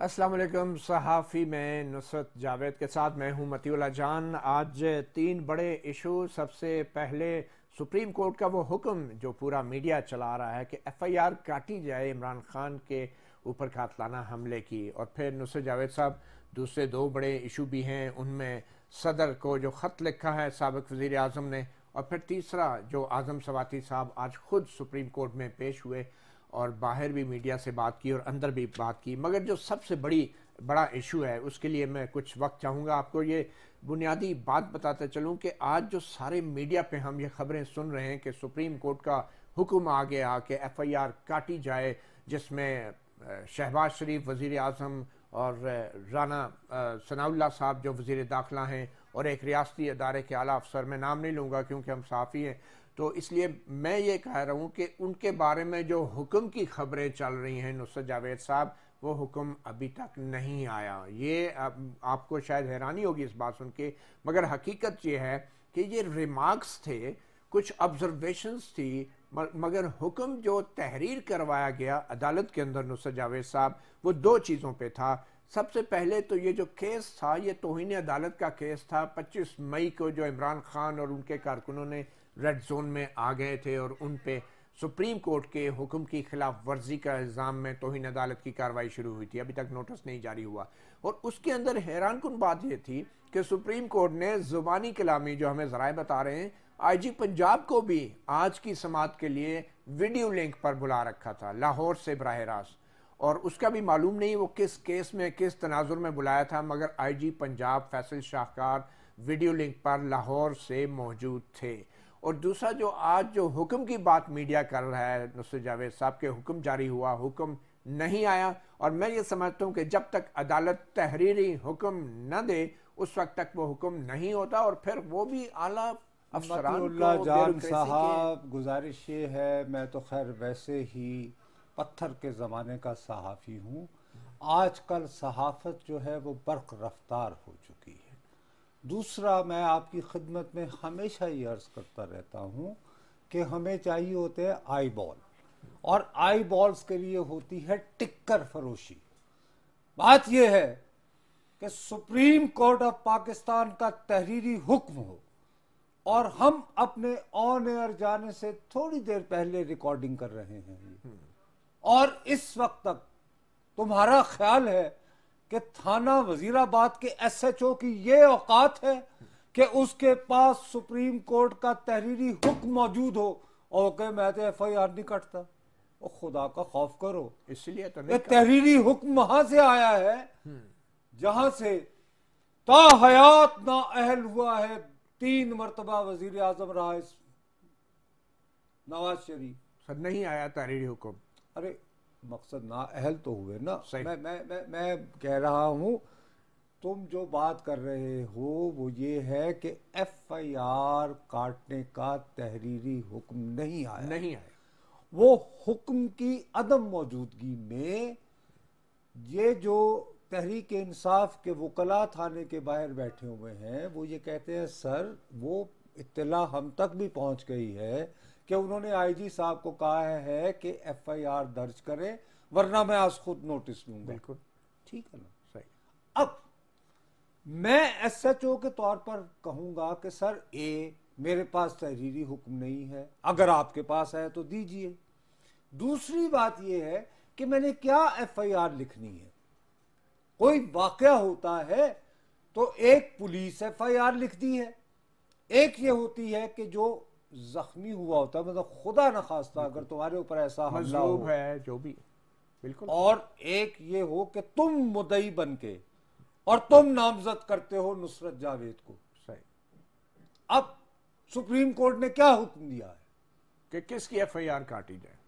अस्सलाम वालेकुम। सहाफ़ी में नुसरत जावेद के साथ मैं हूं मतीउल्लाह जान। आज तीन बड़े इशू। सबसे पहले सुप्रीम कोर्ट का वो हुक्म जो पूरा मीडिया चला रहा है कि FIR काटी जाए इमरान खान के ऊपर कातलाना हमले की। और फिर नुसरत जावेद साहब दूसरे दो बड़े इशू भी हैं, उनमें सदर को जो ख़त लिखा है साबिक़ वज़ीर आज़म ने, और फिर तीसरा जो आज़म सवाती साहब आज खुद सुप्रीम कोर्ट में पेश हुए और बाहर भी मीडिया से बात की और अंदर भी बात की। मगर जो सबसे बड़ा इशू है उसके लिए मैं कुछ वक्त चाहूँगा। आपको ये बुनियादी बात बताते चलूँ कि आज जो सारे मीडिया पे हम ये खबरें सुन रहे हैं कि सुप्रीम कोर्ट का हुक्म आ गया कि FIR काटी जाए, जिसमें शहबाज शरीफ वज़ीर आज़म और राना सनाउल्लाह साहब जो वज़ीर दाखिला हैं और एक रियासती अदारे के आला अफसर, मैं नाम नहीं लूँगा क्योंकि हम सहाफ़ी हैं, तो इसलिए मैं ये कह रहा हूँ कि उनके बारे में जो हुक्म की खबरें चल रही हैं नुसरत जावेद साहब, वो हुक्म अभी तक नहीं आया। ये आपको शायद हैरानी होगी इस बात सुन के, मगर हकीकत ये है कि ये रिमार्क्स थे, कुछ ऑब्जर्वेशंस थी, मगर हुक्म जो तहरीर करवाया गया अदालत के अंदर नुसरत जावेद साहब, वो दो चीज़ों पे था। सबसे पहले तो ये जो केस था ये तौहीन अदालत का केस था। 25 मई को जो इमरान खान और उनके कारकुनों ने रेड जोन में आ गए थे और उन पे सुप्रीम कोर्ट के हुक्म की खिलाफ वर्जी का इल्ज़ाम में तौहीन अदालत की कार्रवाई शुरू हुई थी। अभी तक नोटिस नहीं जारी हुआ। और उसके अंदर हैरान कुन बात यह थी कि सुप्रीम कोर्ट ने ज़ुबानी कलामी, जो हमें ज़राए बता रहे हैं, IG पंजाब को भी आज की समात के लिए वीडियो लिंक पर बुला रखा था लाहौर से बराह रास्त। और उसका भी मालूम नहीं वो किस केस में किस तनाजुर में बुलाया था, मगर IG Punjab Faisal Shahkar video link पर लाहौर से मौजूद थे। और दूसरा जो आज जो हुक्म की बात मीडिया कर रहा है नुसरत जावेद साहब के, हुक्म जारी हुआ, हुक्म नहीं आया। और मैं ये समझता हूँ कि जब तक अदालत तहरीरी हुक्म न दे उस वक्त तक वो हुक्म नहीं होता, और फिर वो भी आला अफसरान मतीउल्लाह को जान ब्यूरोक्रेसी साहब, गुजारिश ये है, मैं तो खैर वैसे ही पत्थर के ज़माने का सहाफ़ी हूँ। आजकल सहाफ़त जो है वो बर्क़ रफ्तार हो चुकी है। दूसरा, मैं आपकी खिदमत में हमेशा ये अर्ज़ करता रहता हूँ कि हमें चाहिए होते हैं आई बॉल, और आई बॉल्स के लिए होती है टिक्कर फरोशी। बात यह है कि सुप्रीम कोर्ट ऑफ पाकिस्तान का तहरीरी हुक्म हो और हम अपने ऑन एयर जाने से थोड़ी देर पहले रिकॉर्डिंग कर रहे हैं, और इस वक्त तक तुम्हारा ख्याल है कि थाना वजीराबाद के SHO की ये औकात है कि उसके पास सुप्रीम कोर्ट का तहरीरी हुक्म मौजूद हो और कि मैं तो FIR नहीं कटता? और खुदा का खौफ करो, इसलिए तो ये तहरीरी हुक्म वहां से आया है जहां से ता हयात ना अहल हुआ है। 3 मरतबा वजीर आजम रहा इस नवाज शरीफ, सर नहीं आया तहरीरी हुक्म। अरे मकसद ना अहल तो हुए ना। सही। मैं कह रहा हूं, तुम जो बात कर रहे हो वो ये है कि FIR काटने का तहरीरी हुक्म नहीं आया। वो हुक्म की अदम मौजूदगी में ये जो तहरीक इंसाफ के वकला थाने के बाहर बैठे हुए हैं, वो ये कहते हैं सर वो इत्तला हम तक भी पहुंच गई है कि उन्होंने IG साहब को कहा है कि FIR दर्ज करें, वरना मैं आज खुद नोटिस लूंगा। बिल्कुल ठीक है ना? सही। अब मैं SHO के तौर पर कहूंगा कि सर मेरे पास तहरीरी हुक्म नहीं है, अगर आपके पास है तो दीजिए। दूसरी बात यह है कि मैंने क्या FIR लिखनी है। कोई वाकया होता है तो एक पुलिस FIR लिखती है, एक ये होती है कि जो जख्मी हुआ होता है, मतलब खुदा न खास्ता अगर तुम्हारे ऊपर ऐसा हमला हो है जो भी, बिल्कुल। और एक ये हो कि तुम मुद्दई बन के और तुम नामजद करते हो नुसरत जावेद को। सही। अब सुप्रीम कोर्ट ने क्या हुक्म दिया है कि किसकी FIR काटी जाए।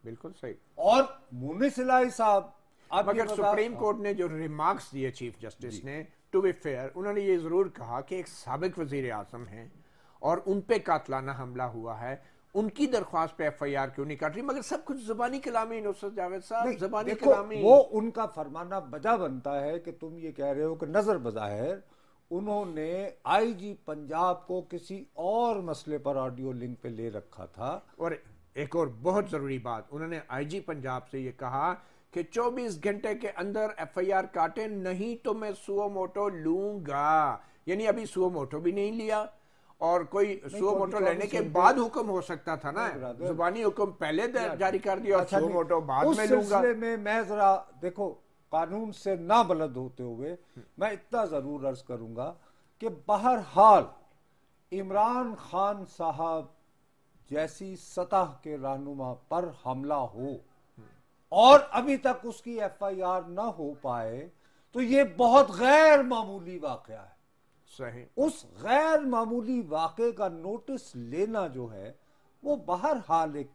बिल्कुल सही। और मुनिस इलाही साहब, मगर सुप्रीम कोर्ट ने जो रिमार्क्स दिए चीफ जस्टिस ने, टू बी फेयर, उन्होंने ये जरूर कहा कि एक साबिक वजीर आजम हैं और उन पे कातलाना हमला हुआ है, उनकी दरख्वास्त पे FIR क्यों नहीं काट रही। मगर सब कुछ ज़बानी कलामी नुसरत जावेद साहब, ज़बानी कलामी। वो उनका फरमाना बजा बनता है कि तुम ये कह रहे हो कि नजर बज़ाहिर उन्होंने IG पंजाब को किसी और मसले पर ऑडियो लिंक पे ले रखा था। और एक और बहुत जरूरी बात, उन्होंने IG पंजाब से ये कहा कि 24 घंटे के अंदर एफआईआर काटे, नहीं तो मैं सुओ मोटो लूंगा। यानी अभी सुओ मोटो भी नहीं लिया, और कोई सुओ मोटो लेने के बाद हुक्म हो सकता था ना, जुबानी हुक्म पहले जारी कर दिया और सुओ मोटो बाद में लूंगा। मैं जरा देखो, कानून से ना बलद होते हुए मैं इतना जरूर अर्ज करूंगा कि बहरहाल इमरान खान साहब जैसी सतह के रहनुमा पर हमला हो और अभी तक उसकी एफआईआर ना हो पाए तो ये बहुत गैर मामूली वाकया है। सही। उस गैर मामूली वाकये का नोटिस लेना जो है वो बहरहाल एक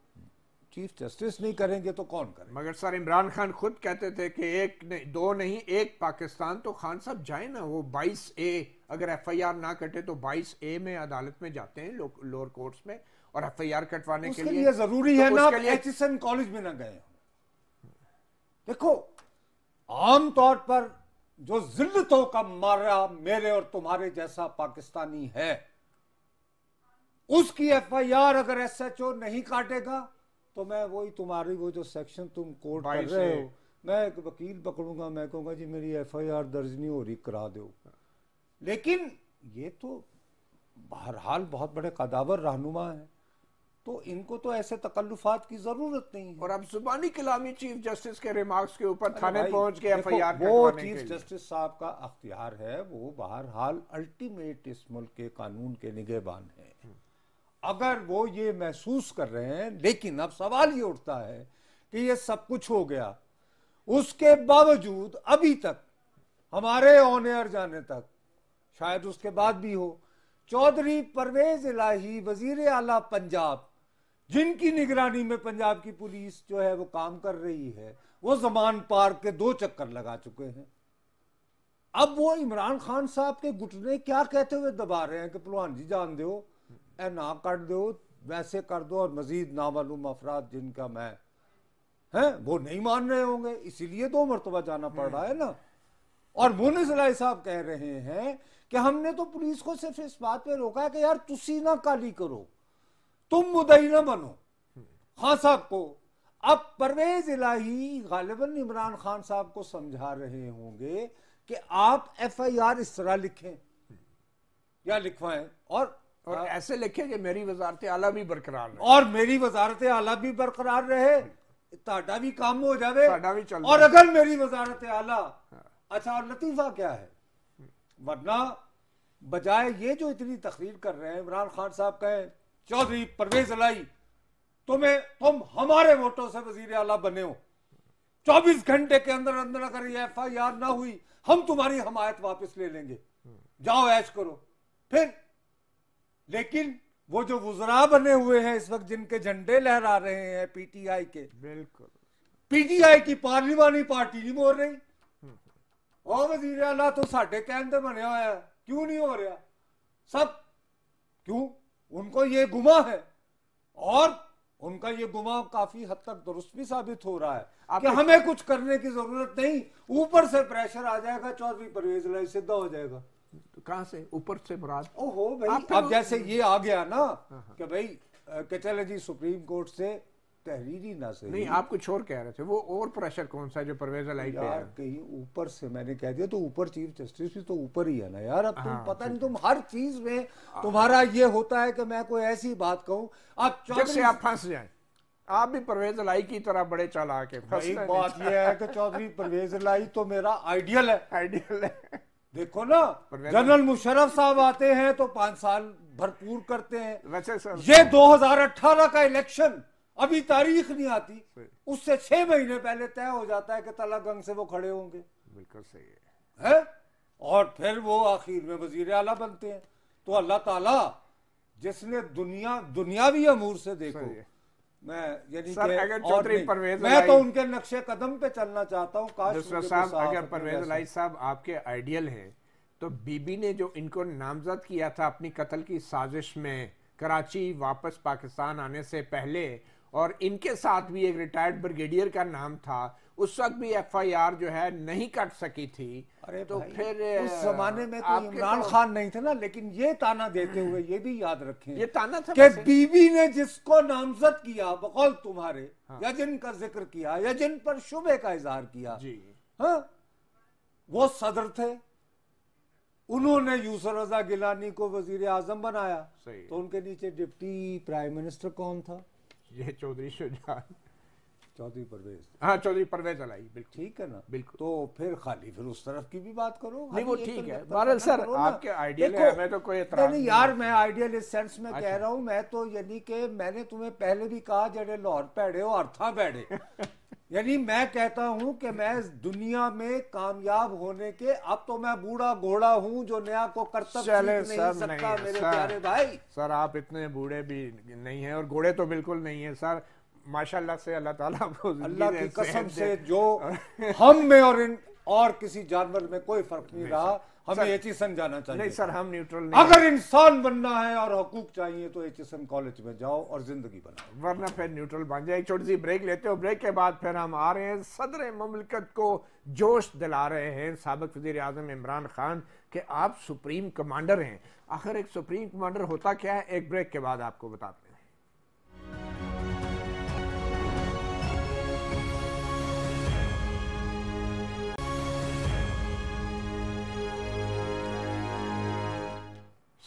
चीफ जस्टिस नहीं करेंगे तो कौन करेंगे। मगर सर इमरान खान खुद कहते थे कि एक नहीं, दो नहीं, एक पाकिस्तान। तो खान साहब जाए ना, वो 22A अगर एफआईआर ना कटे तो 22A में अदालत में जाते हैं लोअर कोर्ट्स में, और एफआईआर कटवाने के लिए जरूरी है ना एचएसएन कॉलेज में ना गए। देखो, आमतौर पर जो जिल्लतों का मारा मेरे और तुम्हारे जैसा पाकिस्तानी है, उसकी एफआईआर अगर एसएचओ नहीं काटेगा तो मैं वही तुम्हारी वो जो सेक्शन तुम कोर्ट कर रहे हो, मैं एक वकील पकड़ूंगा, मैं कहूंगा जी मेरी एफआईआर दर्ज नहीं हो रही, करा दो। लेकिन ये तो बहरहाल बहुत बड़े कदावर रहनुमा है, तो इनको तो ऐसे तकल्लुफात की जरूरत नहीं है। और अब जुबानी कलामी चीफ जस्टिस के रिमार्क्स के ऊपर थाने पहुंच के एफआईआर वो चीफ जस्टिस साहब का अख्तियार है, वो बहरहाल अल्टीमेट इस मुल्क के कानून के निगहबान है। अगर वो ये महसूस कर रहे हैं, लेकिन अब सवाल ये उठता है कि ये सब कुछ हो गया, उसके बावजूद अभी तक हमारे ऑन एयर जाने तक, शायद उसके बाद भी हो, चौधरी परवेज इलाही वजीर आला पंजाब, जिनकी निगरानी में पंजाब की पुलिस जो है वो काम कर रही है, वो जमान पार के 2 चक्कर लगा चुके हैं। अब वो इमरान खान साहब के घुटने क्या कहते हुए दबा रहे हैं कि पहलवान जी जान दो, ए ना कर दो, वैसे कर दो, और मजीद नामालूम अफराद जिनका मैं है वो नहीं मान रहे होंगे, इसीलिए 2 मरतबा जाना पड़ रहा है ना। और मुनिस इलाही साहब कह रहे हैं कि हमने तो पुलिस को सिर्फ इस बात पे रोका है कि यार तुसी ना काली करो, तुम मुदई ना बनो खान साहब को। अब परवेज इलाही गालिबन इमरान खान साहब को समझा रहे होंगे कि आप एफआईआर इस तरह लिखें या लिखवाएं, और ऐसे लिखे कि मेरी वजारत आला भी बरकरार रहे, और मेरी वजारत आला भी बरकरार रहे, ताड़ा भी काम हो जाए, भी और अगर मेरी वजारत आला अच्छा। और लतीफा क्या है, वरना बजाय ये जो इतनी तकरीर कर रहे हैं, इमरान खान साहब कहे चौधरी परवेज इलाही तुम हमारे वोटों से वजीर आला बने हो, 24 घंटे के अंदर अंदर अगर ये एफआईआर ना हुई हम तुम्हारी हमायत वापस ले लेंगे, जाओ ऐश करो फिर। लेकिन वो जो वुज़रा बने हुए हैं इस वक्त, जिनके झंडे लहरा रहे हैं पीटीआई के, बिल्कुल पीटीआई की पार्लिमानी पार्टी नहीं बोल रही, और वजीर आला तो साढ़े कहने बने हुआ है, क्यों नहीं हो रहा सब, क्यों? उनको ये गुमा है, और उनका ये गुमा काफी हद तक दुरुस्त भी साबित हो रहा है कि हमें कुछ करने की जरूरत नहीं, ऊपर से प्रेशर आ जाएगा, चौधरी परवेज इलाही सीधा हो जाएगा। तो कहां से ऊपर से मुराद? ओहो भाई, अब जैसे ये आ गया ना कि भाई कि चले जी सुप्रीम कोर्ट से तहरीरी ना सही, नहीं आप कुछ और कह रहे थे, वो और प्रेशर कौन सा जो परवेज इलाही पे है? कहीं ऊपर से मैंने कह दिया तो ऊपर चीफ जस्टिस भी तो ऊपर ही है ना यार। अब तुम पता नहीं, तुम हर चीज में तुम्हारा ये होता है कि मैं कोई ऐसी बात कहूं जिससे आप फंस जाए। आप भी परवेज इलाही की तरह बड़े चालाक हैं। एक बात यह है कि चौधरी परवेज इलाही तो मेरा आइडियल है, आइडियल है। देखो ना, जनरल मुशर्रफ साहब आते हैं तो 5 साल भरपूर करते हैं। वैसे सर ये 2018 का इलेक्शन अभी तारीख नहीं आती, उससे 6 महीने पहले तय हो जाता है कि तलागंग से वो खड़े होंगे। बिल्कुल सही है। और फिर वो आखिर में वजीर आला बनते हैं। तो अल्लाह ताला जिसने दुनियावी अमूर से देखो, मैं यानी मैं तो उनके नक्शे कदम पे चलना चाहता हूँ। काश साहब अगर परवेज इलाही साहब आपके आइडियल हैं तो बीबी ने जो इनको नामजद किया था अपनी कत्ल की साजिश में, कराची वापस पाकिस्तान आने से पहले, और इनके साथ भी एक रिटायर्ड ब्रिगेडियर का नाम था, उस वक्त भी एफआईआर जो है नहीं कट सकी थी। अरे तो फिर उस जमाने में तो इमरान खान नहीं थे ना, लेकिन ये ताना देते हुए ये भी याद रखें, ये ताना था कि बीबी ने जिसको नामजद किया बकौल तुम्हारे, हाँ। या जिनका जिक्र किया या जिन पर शुबे का इजहार किया जी, हाँ, वो सदर थे। उन्होंने यूसुफ रजा गिलानी को वजीर आजम बनाया, तो उनके नीचे डिप्टी प्राइम मिनिस्टर कौन था? ये चौधरी शुजात, चौधरी परवेज। हाँ, चौधरी परवेज अलाई, बिल्कुल ठीक है ना, बिल्कुल। तो फिर खाली फिर उस तरफ की भी बात करो। नहीं वो ठीक है, बहरहाल सर आपके आइडियल है, मैं तो कोई एतराज नहीं यार, मैं आइडियल इस सेंस में कह रहा हूँ, मैं तो यानी कि मैंने तुम्हें पहले भी कहा जड़े लाहौर पैड़े हो अर्था पैड़े यानी मैं कहता हूं कि मैं दुनिया में कामयाब होने के, अब तो मैं बूढ़ा घोड़ा हूं जो नया को करतब सीख नहीं सकता मेरे प्यारे भाई। सर आप इतने बूढ़े भी नहीं हैं और घोड़े तो बिल्कुल नहीं है सर, माशाल्लाह से अल्लाह ताला आपको अल्लाह की कसम से जो हम में और इन और किसी जानवर में कोई फर्क नहीं रहा, हमें एचिसन जाना चाहिए। नहीं सर, हम न्यूट्रल नहीं। अगर इंसान बनना है और हकूक चाहिए तो एचिसन कॉलेज में जाओ और जिंदगी बनाओ, वरना फिर न्यूट्रल बन जाए। एक छोटी सी ब्रेक लेते हो, ब्रेक के बाद फिर हम आ रहे हैं, सदर मुमलिकत को जोश दिला रहे हैं साबिक वज़ीर आज़म इमरान खान कि आप सुप्रीम कमांडर हैं। आखिर एक सुप्रीम कमांडर होता क्या है, एक ब्रेक के बाद आपको बताते हैं।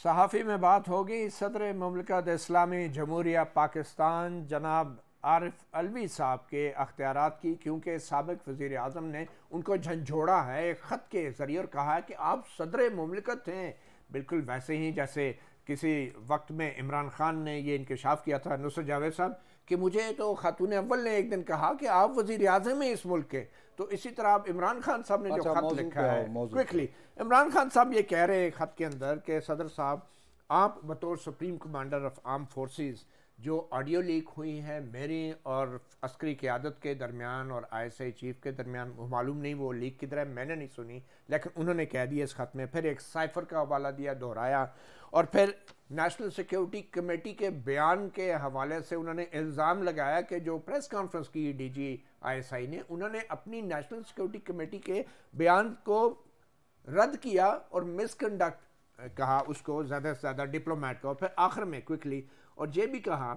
सहाफ़ी में बात होगी सदर मुमलिकत इस्लामी जमहूरिया पाकिस्तान जनाब आरिफ अलवी साहब के अख्तियारात की, क्योंकि साबिक वज़ीर आज़म ने उनको झंझोड़ा है एक ख़त के ज़रिए और कहा है कि आप सदर मुमलिकत हैं, बिल्कुल वैसे ही जैसे किसी वक्त में इमरान खान ने ये इंकशाफ किया था नुसरत जावेद साहब कि मुझे तो खातून अव्वल ने एक दिन कहा कि आप वज़ीर आज़म हैं इस मुल्क के। तो इसी तरह आप इमरान खान साहब ने जो खत लिखा है, क्विकली इमरान खान साहब ये कह रहे हैं खत के अंदर कि सदर साहब आप बतौर supreme commander of arm forces, जो ऑडियो लीक हुई है मेरी और अस्करी क़यादत के दरमियान और ISI चीफ के दरमियान, मालूम नहीं वो लीक किधर है, मैंने नहीं सुनी, लेकिन उन्होंने कह दिया इस खत में, फिर एक साइफर का हवाला दिया, दोहराया, और फिर नेशनल सिक्योरिटी कमेटी के बयान के हवाले से उन्होंने इल्ज़ाम लगाया कि जो प्रेस कॉन्फ्रेंस की DG ISI ने, उन्होंने अपनी नेशनल सिक्योरिटी कमेटी के बयान को रद्द किया और मिसकंडक्ट कहा उसको, ज़्यादा से ज़्यादा डिप्लोमेट का। और फिर आखिर में क्विकली और ये भी कहा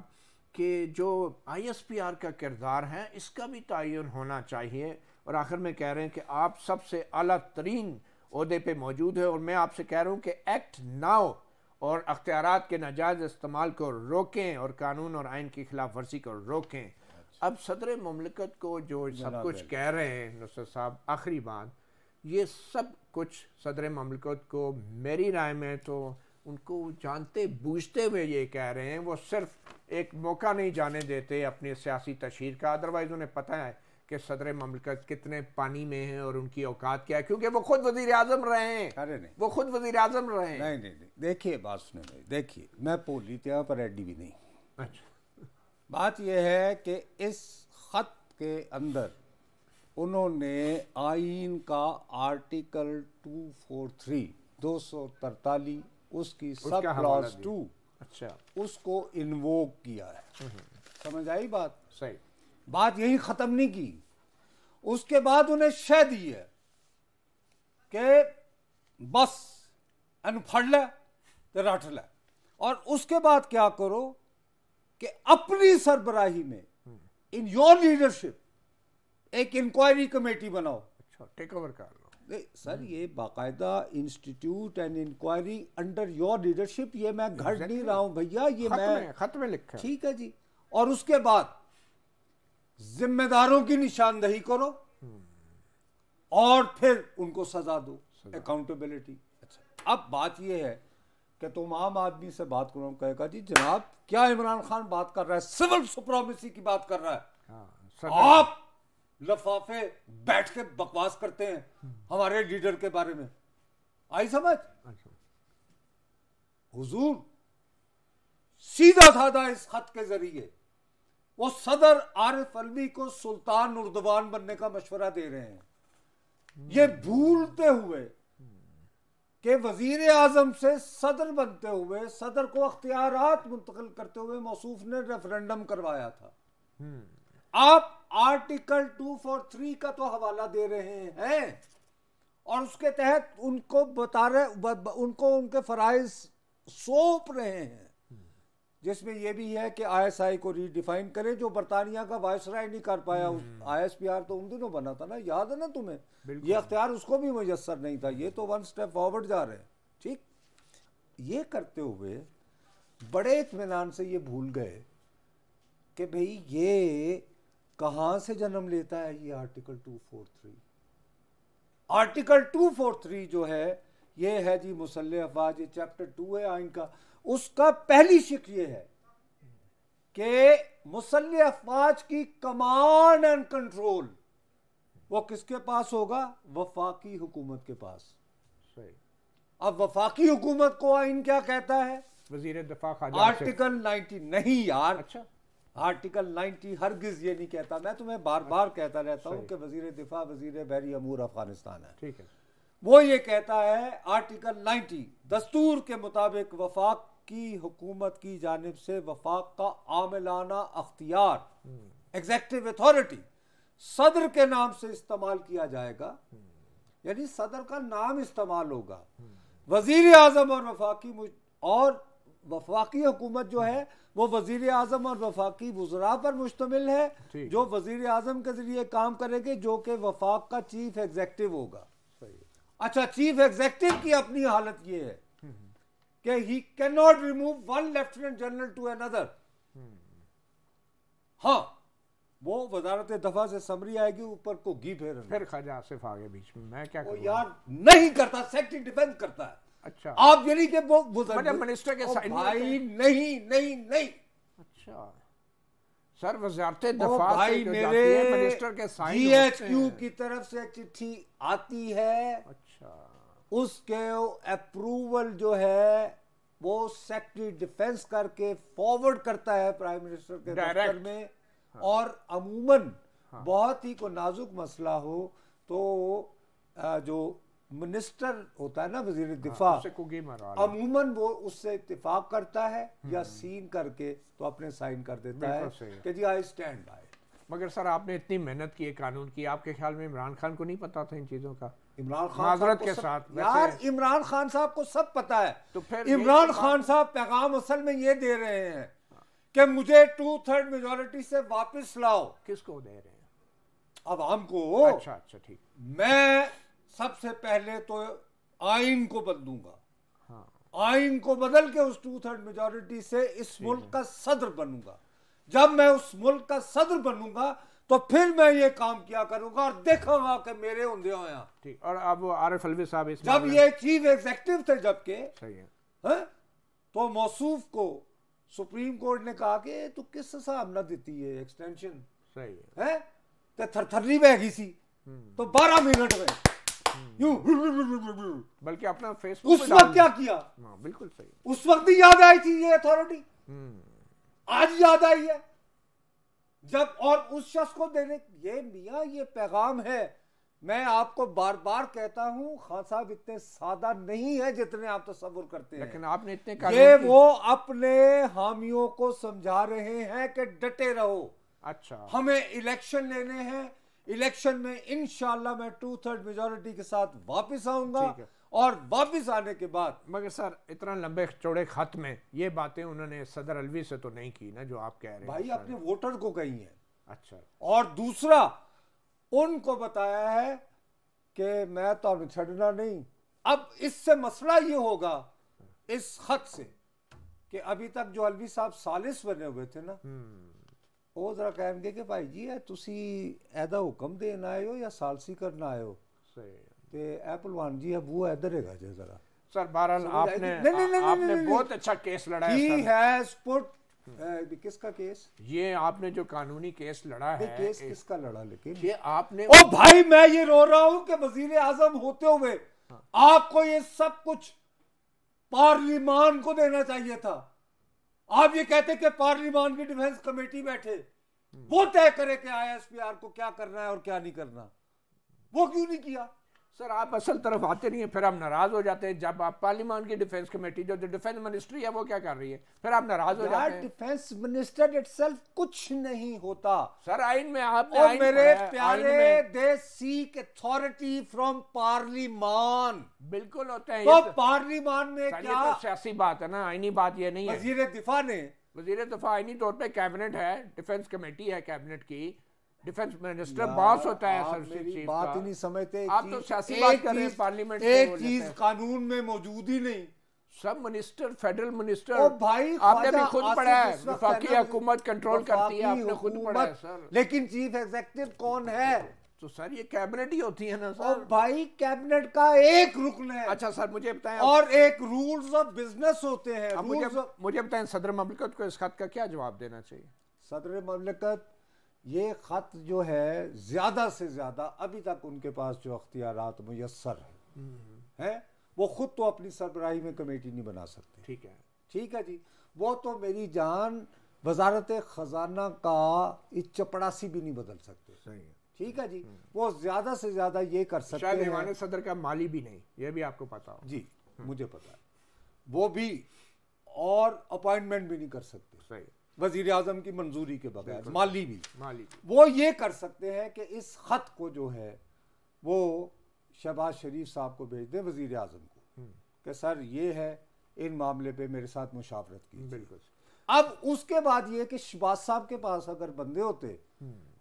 कि जो ISPR का किरदार है इसका भी तयन होना चाहिए, और आखिर में कह रहे हैं कि आप सबसे आला तरीन ओहदे पे मौजूद है और मैं आपसे कह रहा हूँ कि एक्ट नाउ और अख्तियारात के नाजायज़ इस्तेमाल को रोकें और कानून और आइन की खिलाफ वर्जी को रोकें। अब सदर मुमलिकत को जो सब कुछ कह रहे हैं नुसरत साहब, आखिरी बात, ये सब कुछ सदर मुमलिकत को मेरी राय में तो उनको जानते बूझते हुए ये कह रहे हैं, वो सिर्फ एक मौका नहीं जाने देते अपनी सियासी तशहीर का, अदरवाइज उन्हें पता है कि सदर मुमलिकत कितने पानी में हैं और उनकी औकात क्या है, क्योंकि वो खुद वज़ीर आज़म रहे हैं। अरे नहीं, वो खुद वज़ीर आज़म रहे हैं। नहीं, देखिए बात सुने भाई, देखिए मैं पोली त्या पर एडी भी नहीं। अच्छा, बात यह है कि इस खत के अंदर उन्होंने आइन का आर्टिकल 243 243 उसकी सब क्लॉज 2, अच्छा, उसको इन्वोक किया है। समझ आई बात? सही बात यही खत्म नहीं की, उसके बाद उन्हें शह दी है कि बस अन फड़ ले तो रट ले, और उसके बाद क्या करो कि अपनी सरबराही में इन योर लीडरशिप एक इंक्वायरी कमेटी बनाओ। अच्छा, टेक ओवर कर लो। सर ये बाकायदा institute and inquiry under your leadership, ये मैं घड़ नहीं रहा हूं भैया, ये मैं खत में लिखा, ठीक है जी। और उसके बाद जिम्मेदारों की निशानदही करो और फिर उनको सजा दो, अकाउंटेबिलिटी। अच्छा, अब बात यह है कि तुम आम आदमी से बात करो, कहेगा जी जनाब क्या इमरान खान बात कर रहा है, सिविल सुप्रीमेसी की बात कर रहा है, आप लफाफे बैठ के बकवास करते हैं हमारे लीडर के बारे में। आई समझ? हुजूर सीधा साधा इस खत के जरिए वो सदर आरिफ अलवी को सुल्तान उर्दवान बनने का मशवरा दे रहे हैं, ये भूलते हुए कि वजीर आजम से सदर बनते हुए, सदर को अख्तियारात मुंतकिल करते हुए मौसूफ ने रेफरेंडम करवाया था। आप आर्टिकल 243 का तो हवाला दे रहे हैं और उसके तहत उनको बता रहे, उनको उनके फराइज सौंप रहे हैं, जिसमें यह भी है कि आईएसआई को रीडिफाइन करें, जो बरतानिया का वायसराय नहीं कर पाया। आईएसपीआर तो उन दिनों बना था ना, याद है ना तुम्हें? ये अख्तियार उसको भी मुयस्सर नहीं था। ये तो वन स्टेप फॉरवर्ड जा रहे हैं। ठीक, ये करते हुए बड़े इत्मीनान से ये भूल गए कि भाई ये कहां से जन्म लेता है ये आर्टिकल 243। आर्टिकल 243 जो है ये है जी मुसल्लह अफवाज, ये चैप्टर 2 है आइन का। उसका पहली शिक ये है कि मुसल्लह अफवाज की कमांड एंड कंट्रोल वो किसके पास होगा? वफाकी हुकूमत के पास। सही। अब वफाकी हुकूमत को आइन क्या कहता है? वजीर दिफा आर्टिकल 90 नहीं यार। अच्छा, आर्टिकल 90 हरगिज ये नहीं कहता। मैं तुम्हें बार बार कहता रहता हूं कि वजीर दिफा वजीर बहरी अमूर अफगानिस्तान है। ठीक है। वो ये कहता है आर्टिकल 90 दस्तूर के मुताबिक वफाक की हुकूमत की जानिब से वफाक का आमिलाना अख्तियार एग्जेक्टिव अथॉरिटी सदर के नाम से इस्तेमाल किया जाएगा, यानी सदर का नाम इस्तेमाल होगा। वजीर आजम और वफाकी हुकूमत जो है वो वजीर आजम और वफाकी वुज़रा पर मुश्तमिल है, जो वजीर आजम के जरिए काम करेंगे, जो कि वफाक का चीफ एग्जेक्टिव होगा। अच्छा, चीफ एग्जेक्टिव की अपनी हालत ये है कि he can not remove one lieutenant general to another. हाँ, वो वजारत दफा से समरी आएगी, ऊपर को घी फिर ख्वाजा आसिफ आगे बीच में। मैं क्या करूं? यार नहीं करता, सेक्रेटरी डिफेंस करता है। अच्छा, आप यानी कि वो मिनिस्टर के साइन भाई नहीं नहीं नहीं। अच्छा सर, वजारत दफा भाई से मेरे मिनिस्टर के साइन जीएचक्यू की तरफ से चिट्ठी आती है। अच्छा, उसके अप्रूवल जो है वो सेक्रेटरी डिफेंस करके फॉरवर्ड करता है प्राइम मिनिस्टर के दफ्तर में। हाँ। और अमूमन बहुत ही को नाजुक मसला हो तो जो मिनिस्टर होता है ना वजीर दिफा, अमूमन वो उससे इत्तेफाक करता है या सीन करके तो अपने साइन कर देता है कि जी आई स्टैंड बाय। मगर सर आपने इतनी मेहनत की है कानून की, आपके ख्याल में इमरान खान को नहीं पता था इन चीजों का? इमरान खान माजरत के साथ यार, इमरान खान साहब को सब पता है। तो फिर इमरान खान साहब पैगाम असल में ये दे रहे हैं कि मुझे 2/3 मेजॉरिटी से वापस लाओ। किसको दे रहे हैं? अवाम को। अच्छा अच्छा, ठीक। मैं सबसे पहले तो आइन को बदलूंगा। हाँ। आइन को बदल के उस 2/3 मेजॉरिटी से इस मुल्क का सदर बनूंगा। जब मैं उस मुल्क का सदर बनूंगा तो फिर मैं ये काम किया करूंगा और देखूंगा कि मेरे होंदे होया। ठीक। और अब आरिफ अलवी साहब इस जब ये चीफ एग्जेक्टिव थे जबकि, सही है, तो मौसूफ को सुप्रीम कोर्ट ने कहा कि तू किस हिसाब ना देती है एक्सटेंशन, सही है तो थरथरी बह गई सी तो 12 मिनट में यूं, बल्कि अपना फेसबुक उस वक्त क्या किया? बिल्कुल सही, उस वक्त भी याद आई थी ये अथॉरिटी, आज याद आई है जब, और उस शख्स को देने ये मियां ये पैगाम है। मैं आपको बार बार कहता हूं खान साहब इतने सादा नहीं है जितने आप तस्वुर करते हैं। लेकिन आपने इतने ये वो अपने हामियों को समझा रहे हैं कि डटे रहो। अच्छा, हमें इलेक्शन लेने हैं, इलेक्शन में इंशाल्लाह मैं 2/3 मेजॉरिटी के साथ वापस आऊंगा और वापस आने के बाद। मगर सर इतना लंबे चौड़े खत में ये बातें उन्होंने सदर अलवी से तो नहीं की ना जो आप कह रहे हैं? भाई अपने वोटर को कही है। अच्छा, और दूसरा उनको बताया है कि मैं तो छड़ना नहीं। अब इससे मसला ये होगा इस खत से कि अभी तक जो अलवी साहब सालिस बने हुए थे ना, वो जरा कहेंगे कि भाई जी है तुसी ऐदा हुक्म देना आए हो या सालसी करना आए हो। सही ते एपलवान जी है वो इधर है जरा। सर बहरहाल आपने बहुत अच्छा केस लड़ा है। He has put किसका केस? ये आपने जो कानूनी केस लड़ा है, केस किसका लड़ा? लेकिन ये आपने, ओ भाई मैं ये रो रहा हूं कि वजीर आजम होते हुए आपको ये सब कुछ पार्लिमान को देना चाहिए था। आप ये कहते कि पार्लिमान की डिफेंस कमेटी बैठे वो तय करे कि आईएसपीआर को क्या करना है और क्या नहीं करना। वो क्यों नहीं किया? सर आप असल तरफ आते नहीं है, फिर आप नाराज हो जाते हैं। जब आप पार्लियामान की डिफेंस कमेटी जो डिफेंस मिनिस्ट्री है वो क्या कर रही है, फिर आप नाराज हो जाते हैं। डिफेंस मिनिस्टर इटसेल्फ कुछ नहीं होता सर आइन में आपने और आइन मेरे पढ़ा है, प्यारे आइन में दे सीक अथॉरिटी फ्रॉम पार्लियामान। बिल्कुल होते हैं तो ये पार्लियामान में सर, ये क्या तो सियासी बात है ना, आइनी बात ये नहीं है। वजीर दिफा ने वजीर दफा आइनी तौर पे कैबिनेट है, डिफेंस कमेटी है कैबिनेट की, डिफेंस मिनिस्टर यार, बॉस होता है आप सर मेरी चीफ बात का। ही नहीं समझते। आप तो सियासी बात कर रहे हैं, पार्लियामेंट से एक वो चीज लेते हैं। कानून में मौजूद ही नहीं। सब मिनिस्टर फेडरल मिनिस्टर ओ भाई आपने भी ख्वाजा खुद आसिफ पढ़ा है, इस वक्त वफाकी है ना, हुकूमत कंट्रोल करती है, आपने खुद वफाकी पढ़ा है हुकूमत, सर। लेकिन चीफ एग्जीक्यूटिव कौन है? तो सर ये कैबिनेट ही होती है ना ओ सर। भाई कैबिनेट का एक रुकन है अच्छा सर मुझे बताएं और एक रूल्स ऑफ बिजनेस होते हैं। अब मुझे बताएं सदर ममलिकत को इस खत का क्या जवाब देना चाहिए? सदर ममलिकत ये खत जो है ज्यादा से ज्यादा अभी तक उनके पास जो अख्तियारात मुयस्सर है वो खुद तो अपनी सरबराही में कमेटी नहीं बना सकते। ठीक है जी, वो तो मेरी जान वजारत खजाना का चपड़ासी भी नहीं बदल सकते। सही है, ठीक है जी, वो ज्यादा से ज्यादा ये कर सकते शायद हैं। ईवान सदर का माली भी नहीं, ये भी आपको पता हो। जी मुझे पता है, वो भी और अपॉइंटमेंट भी नहीं कर सकते। सही, वजीर आजम की मंजूरी के बगैर माली भी वो ये कर सकते हैं कि इस खत को जो है वो शहबाज शरीफ साहब को भेज दें, वजीर आजम को, कि सर ये है, इन मामले पे मेरे साथ मुशावरत की। बिल्कुल। अब उसके बाद ये कि शहबाज साहब के पास अगर बंदे होते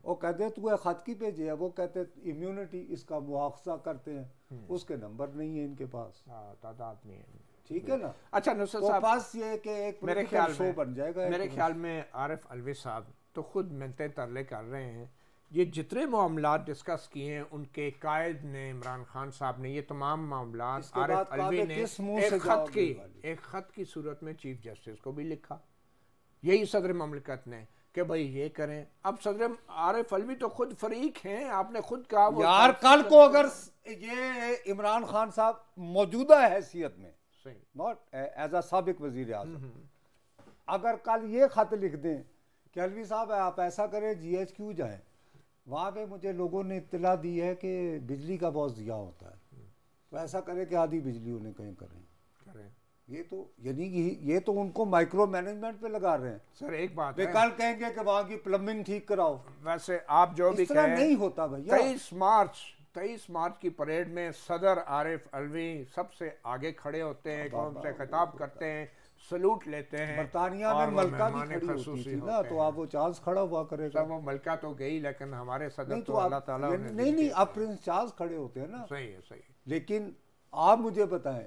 वो कहते तू ये खत की भेजे है, वो कहते इम्यूनिटी इसका मुआवजा करते हैं, उसके नंबर नहीं है इनके पास, तादाद नहीं है। ठीक है ना। अच्छा नुसरत तो साहब, पास ये कि एक मेरे ख्याल शो बन जाएगा। मेरे ख्याल में आरिफ अलवी साहब तो खुद मिन्नतें तरले कर रहे हैं। ये जितने मामलात डिस्कस किए हैं उनके कायद ने, इमरान खान साहब ने, ये तमाम मामलात आरिफ अलवी ने एक खत की सूरत में चीफ जस्टिस को भी लिखा, यही सदर ममलिकत ने, कि भाई ये करें। अब सदर आरिफ अलवी तो खुद फरीक हैं, आपने खुद कहा वो यार कल को अगर ये इमरान खान साहब मौजूदा हैसियत में, नॉट एज अ साबिक वजीर आज़म, अगर कल ये खत लिख दें कि अलवी साहब आप ऐसा करें GHQ जाएं, वहाँ पे मुझे लोगों ने इत्तला दी है कि बिजली का बहुत ज़िया होता है, तो ऐसा करें कि आधी बिजली उन्हें कहीं करें। ये तो यानी कि ये तो उनको माइक्रो मैनेजमेंट पे लगा रहे हैं। सर एक बात है, कल कहेंगे कि वहाँ की प्लम्बिंग ठीक कराओ। वैसे आप जो भी कहें, नहीं होता भैया। 23 मार्च की परेड में सदर आरिफ अलवी सबसे आगे खड़े होते हैं, कौम से खिताब करते हैं, सलूट लेते हैं। बरतानिया में मलका भी खड़ी होती थी ना, तो आप वो चार्ल्स खड़ा हुआ करेगा। वो मलका तो गई, लेकिन हमारे सदर तो अल्लाह ताला ने नहीं अब प्रिंस चार्ल्स खड़े होते हैं ना। सही है। लेकिन आप मुझे बताएं,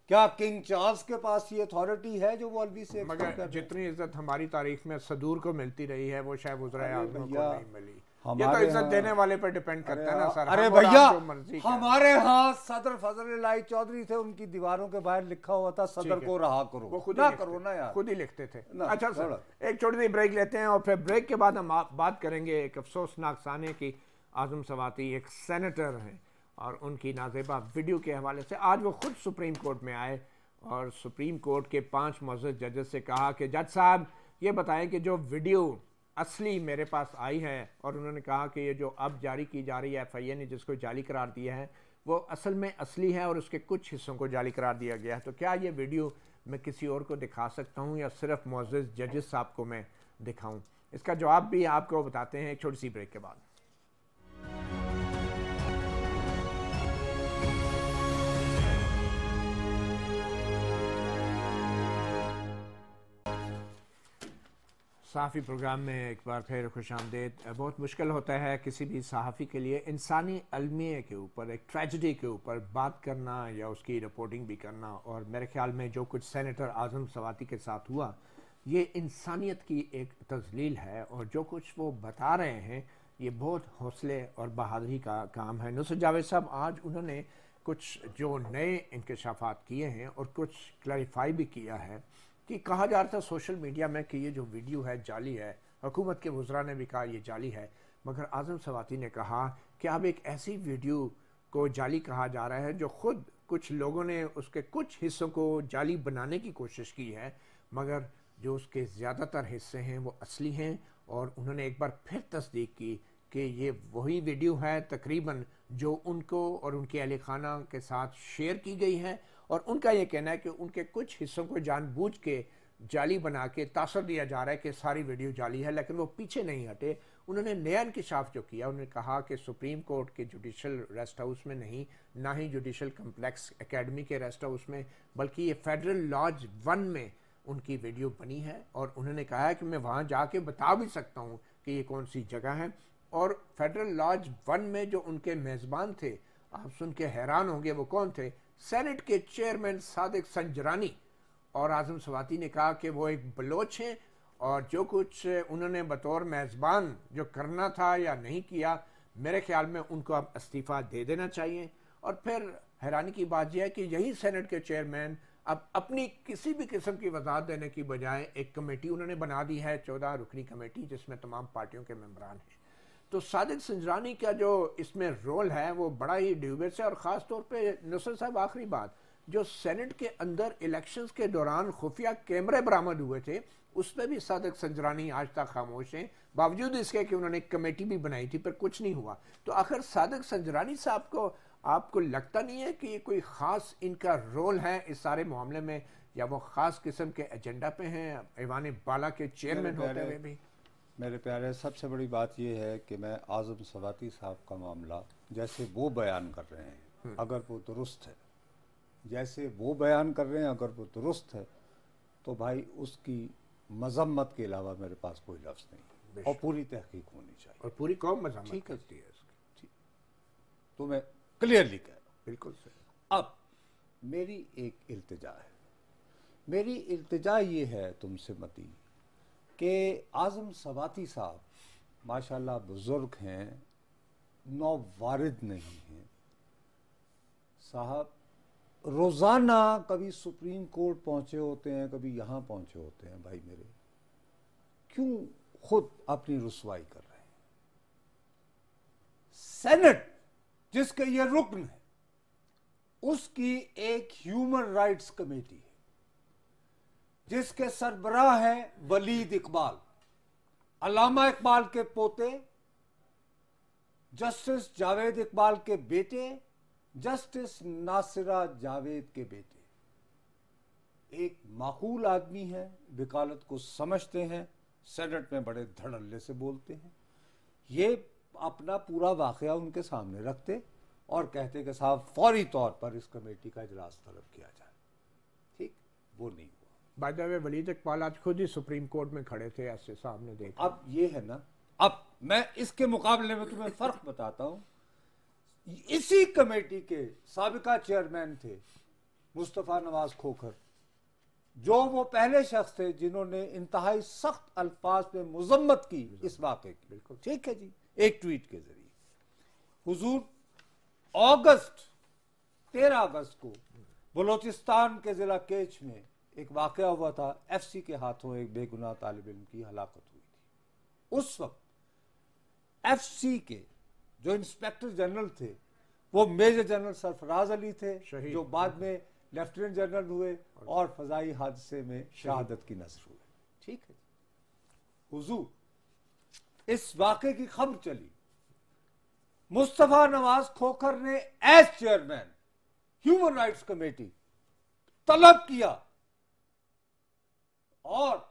क्या किंग चार्ल्स के पास ये अथॉरिटी है जो वो अलवी से? मगर जितनी इज्जत हमारी तारीख में सदूर को मिलती रही है वो शायद वज़ीर आज़म को नहीं मिली। ये तो इज्जत देने वाले पर डिपेंड करता है ना सर। अरे भैया हमारे यहाँ सदर फजल इलाही चौधरी थे, उनकी दीवारों के बाहर लिखा हुआ था सदर को रहा करो, वो खुद ना करो ना यार, खुद ही लिखते थे। अच्छा सर एक छोटी सी ब्रेक लेते हैं और फिर ब्रेक के बाद हम बात करेंगे एक अफसोसनाक साने की। आज़म सवाती एक सेनेटर हैं और उनकी नाज़ेबा वीडियो के हवाले से आज वो खुद सुप्रीम कोर्ट में आए और सुप्रीम कोर्ट के 5 मुअज़्ज़ज़ जजेस से कहा कि जज साहब ये बताएं कि जो वीडियो असली मेरे पास आई है, और उन्होंने कहा कि ये जो अब जारी की जा रही है FIA ने जिसको जाली करार दिया है वो असल में असली है और उसके कुछ हिस्सों को जाली करार दिया गया है, तो क्या ये वीडियो मैं किसी और को दिखा सकता हूँ या सिर्फ मुअज़्ज़ज़ जजेस साहब को मैं दिखाऊँ? इसका जवाब भी आपको बताते हैं एक छोटी सी ब्रेक के बाद। सहाफ़ी प्रोग्राम में एक बार फिर खुशामदीद। बहुत मुश्किल होता है किसी भी सहाफ़ी के लिए इंसानी अलमिया के ऊपर, एक ट्रेजेडी के ऊपर बात करना या उसकी रिपोर्टिंग भी करना, और मेरे ख्याल में जो कुछ सेनेटर आज़म सवाती के साथ हुआ ये इंसानियत की एक तज़लील है, और जो कुछ वो बता रहे हैं ये बहुत हौसले और बहादुरी का काम है। नुसरत जावेद साहब आज उन्होंने कुछ जो नए इंकशाफात किए हैं और कुछ क्लैरिफाई भी किया है कि कहा जा रहा था सोशल मीडिया में कि ये जो वीडियो है जाली है, हुकूमत के वज़रा ने भी कहा ये जाली है, मगर आज़म सवाती ने कहा कि अब एक ऐसी वीडियो को जाली कहा जा रहा है जो ख़ुद कुछ लोगों ने उसके कुछ हिस्सों को जाली बनाने की कोशिश की है, मगर जो उसके ज़्यादातर हिस्से हैं वो असली हैं। और उन्होंने एक बार फिर तस्दीक की कि ये वही वीडियो है तकरीबन जो उनको और उनके अहल खाना के साथ शेयर की गई हैं, और उनका ये कहना है कि उनके कुछ हिस्सों को जानबूझ के जाली बना के तासर दिया जा रहा है कि सारी वीडियो जाली है, लेकिन वो पीछे नहीं हटे। उन्होंने नया इंकशाफ जो किया, उन्होंने कहा कि सुप्रीम कोर्ट के जुडिशल रेस्ट हाउस में नहीं, ना ही जुडिशल कम्प्लेक्स एकेडमी के रेस्ट हाउस में, बल्कि ये फेडरल लॉज 1 में उनकी वीडियो बनी है। और उन्होंने कहा है कि मैं वहाँ जाके बता भी सकता हूँ कि ये कौन सी जगह है। और फेडरल लॉज 1 में जो उनके मेज़बान थे, आप सुन के हैरान होंगे वो कौन थे, सेनेट के चेयरमैन सादिक संजरानी। और आज़म सवाती ने कहा कि वो एक बलोच हैं और जो कुछ उन्होंने बतौर मेज़बान जो करना था या नहीं किया, मेरे ख्याल में उनको अब इस्तीफ़ा दे देना चाहिए। और फिर हैरानी की बात यह है कि यही सेनेट के चेयरमैन अब अपनी किसी भी किस्म की वजाहत देने की बजाय एक कमेटी उन्होंने बना दी है, 14 रुकनी कमेटी, जिसमें तमाम पार्टियों के मेंबरान हैं। तो सादिक संजरानी का जो इसमें रोल है वो बड़ा ही ड्यूबियस है। और ख़ास तौर पे नुसरत साहब, आखिरी बात, जो सेनेट के अंदर इलेक्शंस के दौरान खुफिया कैमरे बरामद हुए थे, उस पर भी सादिक संजरानी आज तक खामोश हैं, बावजूद इसके कि उन्होंने एक कमेटी भी बनाई थी पर कुछ नहीं हुआ। तो आखिर सादिक संजरानी साहब को आपको लगता नहीं है कि ये कोई ख़ास इनका रोल है इस सारे मामले में, या वो ख़ास किस्म के एजेंडा पे हैं ऐवान बाला के चेयरमैन होते हुए भी? मेरे प्यारे, सबसे बड़ी बात यह है कि मैं आज़म सवाती साहब का मामला जैसे वो बयान कर रहे हैं, अगर वो दुरुस्त है, जैसे वो बयान कर रहे हैं अगर वो दुरुस्त है, तो भाई उसकी मजम्मत के अलावा मेरे पास कोई लफ्ज़ नहीं, और पूरी तहकीक होनी चाहिए और पूरी कौम मजम्मत ठीक करती है इसकी। तो मैं क्लियरली कह रहा हूँ। बिल्कुल सही। अब मेरी एक इल्तिजा है, मेरी इल्तिजा ये है तुमसे मती कि आज़म सवाती साहब माशाल्लाह बुज़ुर्ग हैं, नौवारिद नहीं हैं साहब, रोज़ाना कभी सुप्रीम कोर्ट पहुंचे होते हैं, कभी यहाँ पहुंचे होते हैं। भाई मेरे, क्यों खुद अपनी रुसवाई कर रहे हैं? सेनेट जिसके ये रुकन है, उसकी एक ह्यूमन राइट्स कमेटी है जिसके सरबराह है वलीद इकबाल, अल्लामा इकबाल के पोते, जस्टिस जावेद इकबाल के बेटे, जस्टिस नासिरा जावेद के बेटे। एक माकूल आदमी है, वकालत को समझते हैं, सेनेट में बड़े धड़ल्ले से बोलते हैं। ये अपना पूरा वाकया उनके सामने रखते और कहते कि साहब फौरी तौर पर इस कमेटी का इजलास तलब किया जाए। ठीक, वो नहीं हुआ। By the way, Walid Iqbal आज खुद ही सुप्रीम कोर्ट में खड़े थे, ऐसे सामने देख। अब ये है ना, अब मैं इसके मुकाबले में तुम्हें फर्क बताता हूं। इसी कमेटी के साबिका चेयरमैन थे मुस्तफ़ा नवाज खोखर, जो वो पहले शख्स थे जिन्होंने इंतहाई सख्त अल्फाज में मुजम्मत की इस वाक़े की। बिल्कुल ठीक है जी, एक ट्वीट के जरिए। हुजूर, 13 अगस्त को बलोचिस्तान के जिला केच में एक वाक़या हुआ था, एफसी के हाथों एक बेगुनाह तालिब इल्म की हलाकत हुई थी। उस वक्त एफसी के जो इंस्पेक्टर जनरल थे वो मेजर जनरल सरफराज अली थे, जो बाद में लेफ्टिनेंट जनरल हुए और फजाई हादसे में शहादत की नजर हुए। ठीक है हुजूर, इस वाक़े की खबर चली, मुस्तफ़ा नवाज खोखर ने as chairman human rights committee तलब किया और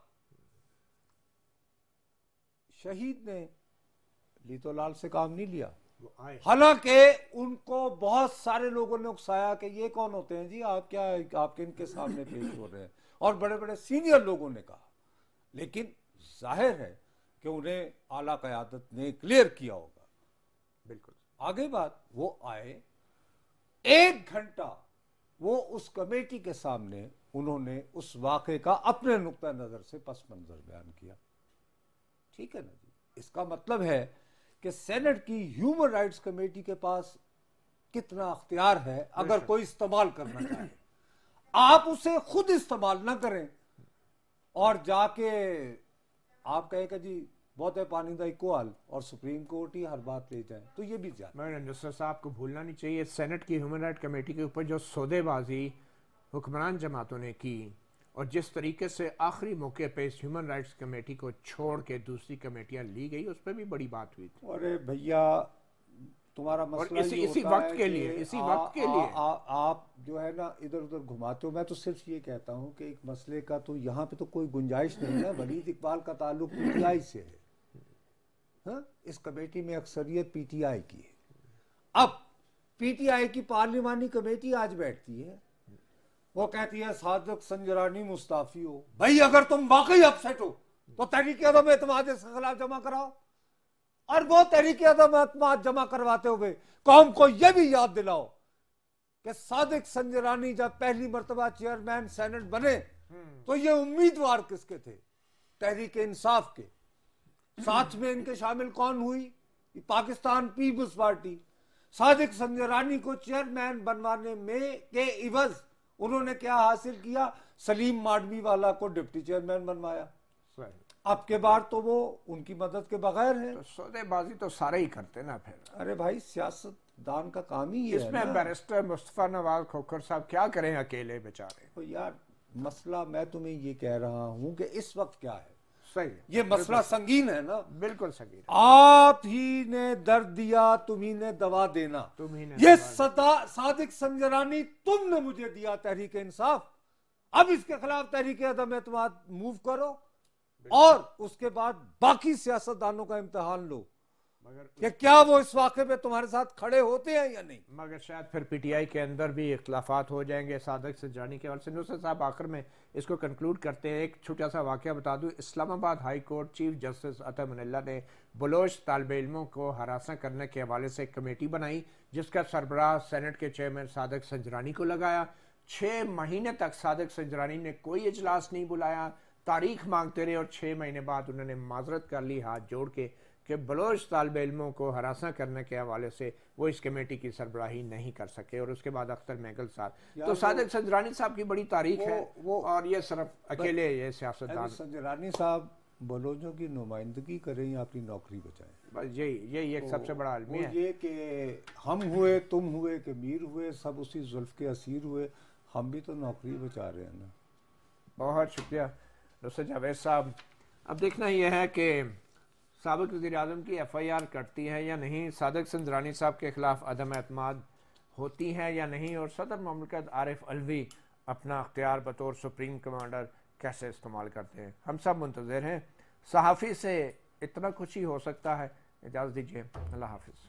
शहीद ने लीतोलाल से काम नहीं लिया। हालांकि उनको बहुत सारे लोगों ने उकसाया कि ये कौन होते हैं जी, आप क्या आपके इनके सामने पेश हो रहे हैं, और बड़े बड़े सीनियर लोगों ने कहा। लेकिन जाहिर है कि उन्हें आला क़यादत ने क्लियर किया होगा। बिल्कुल आगे बात, वो आए, 1 घंटा वो उस कमेटी के सामने उन्होंने उस वाक़े का अपने नुक्ता नज़र से पस मंज़र बयान किया। ठीक है ना जी, इसका मतलब है कि सेनेट की ह्यूमन राइट्स कमेटी के पास कितना अख्तियार है अगर कोई इस्तेमाल करना चाहे। आप उसे खुद इस्तेमाल ना करें और जाके आप कहें कि जी बहुत है पानी दा इको हाल और सुप्रीम कोर्ट ही हर बात ले जाए, तो ये भी जाए। मैंने नुसरत साहब को भूलना नहीं चाहिए, सेनेट की ह्यूमन राइट कमेटी के ऊपर जो सौदेबाजी हुक्मरान जमातों ने की और जिस तरीके से आखिरी मौके पे इस ह्यूमन राइट्स कमेटी को छोड़ के दूसरी कमेटियां ली गई, उस पर भी बड़ी बात हुई थी। अरे भैया, तुम्हारा मसला इसी वक्त के लिए, इसी वक्त के लिए आप जो है ना इधर उधर घुमाते हो। मैं तो सिर्फ ये कहता हूँ कि एक मसले का तो यहाँ पे तो कोई गुंजाइश नहीं है। वलीद इकबाल का ताल्लुक पीटीआई से है, हाँ? इस कमेटी में अक्सरियत पीटीआई की है। अब पीटीआई की पार्लिमानी कमेटी आज बैठती है, वो कहती है सादिक संजरानी मुस्ताफी हो। भाई अगर तुम वाकई अपसेट हो तो तहरीक अदम एतमाद के खिलाफ जमा कराओ, और वो तहरीक अदम एतमाद जमा करवाते हुए कौम को यह भी याद दिलाओ कि सादिक संजरानी जब पहली मर्तबा चेयरमैन सेनेट बने तो ये उम्मीदवार किसके थे? तहरीक इंसाफ के। साथ में इनके शामिल कौन हुई? Pakistan Peoples Party. सादिक संजरानी को चेयरमैन बनवाने में के इवज उन्होंने क्या हासिल किया? सलीम माडवी वाला को डिप्टी चेयरमैन बनवाया। अब के बाद तो वो उनकी मदद के बगैर है। तो सौदेबाजी तो सारे ही करते ना फिर। अरे भाई सियासतदान का काम ही है। इसमें बैरिस्टर मुस्तफा नवाज खोखर साहब क्या करें अकेले बेचारे? तो यार मसला मैं तुम्हें ये कह रहा हूं कि इस वक्त क्या है। सही, ये मसला संगीन है ना। बिल्कुल संगीन। आप ही ने दर्द दिया, तुम्ही ने दवा देना। ये सादिक संजरानी तुमने मुझे दिया तहरीक इंसाफ। अब इसके खिलाफ तहरीक अदम एतमाद मूव करो और उसके बाद बाकी सियासतदानों का इम्तिहान लो कि क्या वो इस वाक़े में तुम्हारे साथ खड़े होते हैं या नहीं। मगर शायद फिर पीटीआई के अंदर भी इख्लाफात हो जाएंगे सादिक संजरानी के। और नुसरत साहब आखिर में इसको कंक्लूड करते हैं। एक छोटा सा वाक़या बता दूं। Islamabad high court chief justice अता मुनल्ला ने बलोच तालिब इल्मों को हरासा करने के हवाले से एक कमेटी बनाई जिसका सरबराह सेनेट के चेयरमैन सादिक संजरानी को लगाया। 6 महीने तक सादिक संजरानी ने कोई इजलास नहीं बुलाया, तारीख मांगते रहे, और 6 महीने बाद उन्होंने माजरत कर ली हाथ जोड़ के कि बलोच तालिब इल्मों को हरासा करने के हवाले से वो इस कमेटी की सरबराही नहीं कर सके। और उसके बाद अख्तर महगल साहब, तो सादिक संजरानी साहब की बड़ी तारीख है और ये सिर्फ अकेले ये सियासतदान। संजरानी साहब बलोचों की नुमाइंदगी करें या अपनी नौकरी बचाएं, बस यही एक सबसे बड़ा आलमी है। ये कि हम हुए, तुम हुए, कि मीर हुए, सब उसी जुल्फ के असीर हुए। हम भी तो नौकरी बचा रहे हैं ना। बहुत शुक्रिया नुसरत जावेद साहब। अब देखना यह है कि साबिक वज़ीर-ए-आज़म की FIR कटती है या नहीं, सादिक संजरानी साहब के खिलाफ अदम एतमाद होती है या नहीं, और सदर ममलकत आरिफ अलवी अपना अख्तियार बतौर सुप्रीम कमांडर कैसे इस्तेमाल करते हैं। हम सब मुंतज़िर हैं। सहाफ़ी से इतना कुछ ही हो सकता है। इजाज़त दीजिए, अल्लाह हाफ़िज़।